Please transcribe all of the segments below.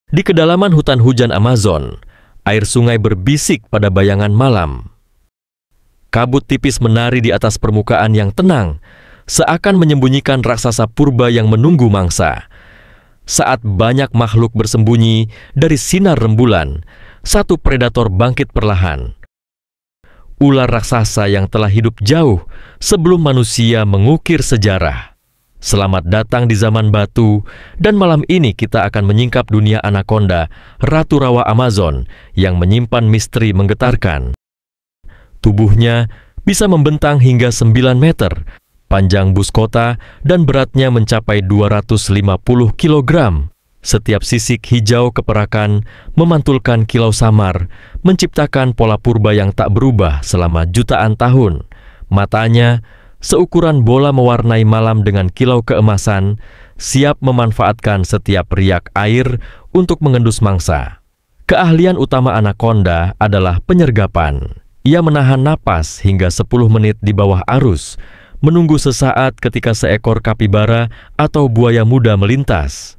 Di kedalaman hutan hujan Amazon, air sungai berbisik pada bayangan malam. Kabut tipis menari di atas permukaan yang tenang, seakan menyembunyikan raksasa purba yang menunggu mangsa. Saat banyak makhluk bersembunyi dari sinar rembulan, satu predator bangkit perlahan. Ular raksasa yang telah hidup jauh sebelum manusia mengukir sejarah. Selamat datang di zaman batu, dan malam ini kita akan menyingkap dunia anaconda, ratu rawa Amazon yang menyimpan misteri menggetarkan. Tubuhnya bisa membentang hingga 9 meter, panjang bus kota, dan beratnya mencapai 250 kg. Setiap sisik hijau keperakan memantulkan kilau samar, menciptakan pola purba yang tak berubah selama jutaan tahun. Matanya seukuran bola mewarnai malam dengan kilau keemasan, siap memanfaatkan setiap riak air untuk mengendus mangsa. Keahlian utama anaconda adalah penyergapan. Ia menahan napas hingga 10 menit di bawah arus, menunggu sesaat ketika seekor kapibara atau buaya muda melintas.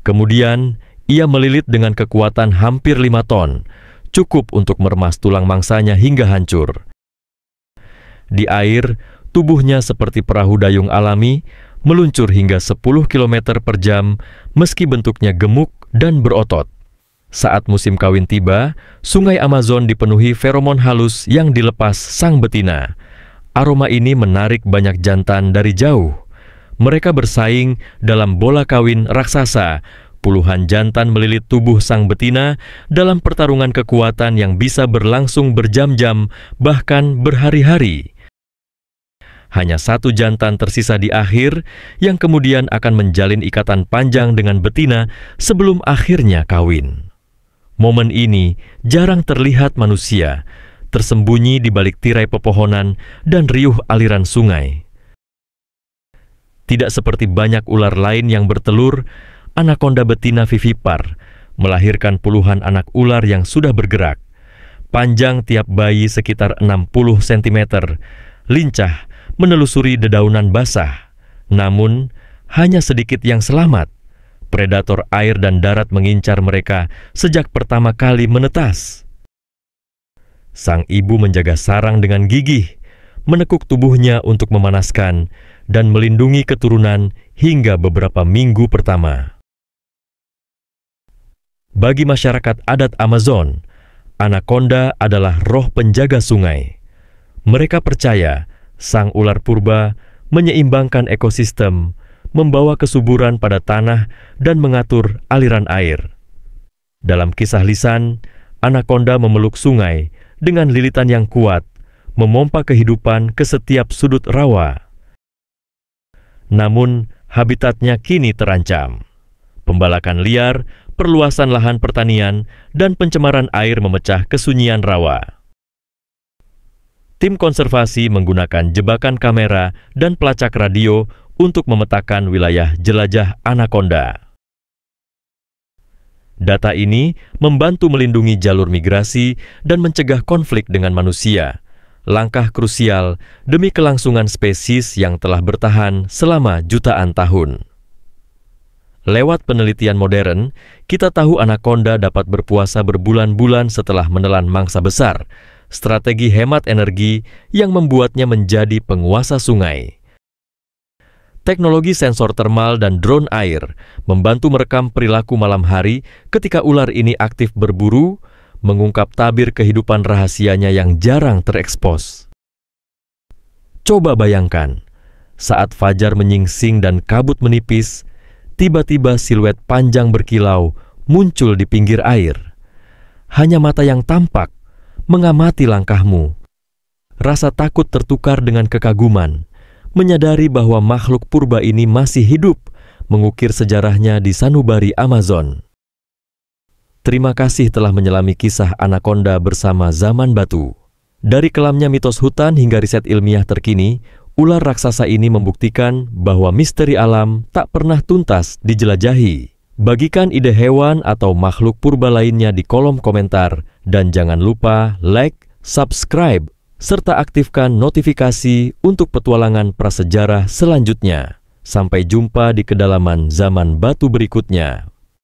Kemudian, ia melilit dengan kekuatan hampir 5 ton, cukup untuk meremas tulang mangsanya hingga hancur. Di air, tubuhnya seperti perahu dayung alami, meluncur hingga 10 km per jam, meski bentuknya gemuk dan berotot. Saat musim kawin tiba, sungai Amazon dipenuhi feromon halus yang dilepas sang betina. Aroma ini menarik banyak jantan dari jauh. Mereka bersaing dalam bola kawin raksasa. Puluhan jantan melilit tubuh sang betina dalam pertarungan kekuatan yang bisa berlangsung berjam-jam, bahkan berhari-hari. Hanya satu jantan tersisa di akhir yang kemudian akan menjalin ikatan panjang dengan betina sebelum akhirnya kawin. Momen ini jarang terlihat manusia, tersembunyi di balik tirai pepohonan dan riuh aliran sungai. Tidak seperti banyak ular lain yang bertelur, anaconda betina vivipar melahirkan puluhan anak ular yang sudah bergerak. Panjang tiap bayi sekitar 60 cm, lincah menelusuri dedaunan basah. Namun, hanya sedikit yang selamat. Predator air dan darat mengincar mereka sejak pertama kali menetas. Sang ibu menjaga sarang dengan gigih, menekuk tubuhnya untuk memanaskan dan melindungi keturunan hingga beberapa minggu pertama. Bagi masyarakat adat Amazon, anaconda adalah roh penjaga sungai. Mereka percaya sang ular purba menyeimbangkan ekosistem, membawa kesuburan pada tanah dan mengatur aliran air. Dalam kisah lisan, anaconda memeluk sungai dengan lilitan yang kuat, memompa kehidupan ke setiap sudut rawa. Namun, habitatnya kini terancam. Pembalakan liar, perluasan lahan pertanian, dan pencemaran air memecah kesunyian rawa. Tim konservasi menggunakan jebakan kamera dan pelacak radio untuk memetakan wilayah jelajah anaconda. Data ini membantu melindungi jalur migrasi dan mencegah konflik dengan manusia, langkah krusial demi kelangsungan spesies yang telah bertahan selama jutaan tahun. Lewat penelitian modern, kita tahu anaconda dapat berpuasa berbulan-bulan setelah menelan mangsa besar, strategi hemat energi yang membuatnya menjadi penguasa sungai. Teknologi sensor termal dan drone air membantu merekam perilaku malam hari ketika ular ini aktif berburu, mengungkap tabir kehidupan rahasianya yang jarang terekspos. Coba bayangkan, saat fajar menyingsing dan kabut menipis, tiba-tiba siluet panjang berkilau muncul di pinggir air. Hanya mata yang tampak mengamati langkahmu. Rasa takut tertukar dengan kekaguman, menyadari bahwa makhluk purba ini masih hidup, mengukir sejarahnya di sanubari Amazon. Terima kasih telah menyelami kisah anaconda bersama Zaman Batu. Dari kelamnya mitos hutan hingga riset ilmiah terkini, ular raksasa ini membuktikan bahwa misteri alam tak pernah tuntas dijelajahi. Bagikan ide hewan atau makhluk purba lainnya di kolom komentar, dan jangan lupa like, subscribe, serta aktifkan notifikasi untuk petualangan prasejarah selanjutnya. Sampai jumpa di kedalaman Zaman Batu berikutnya.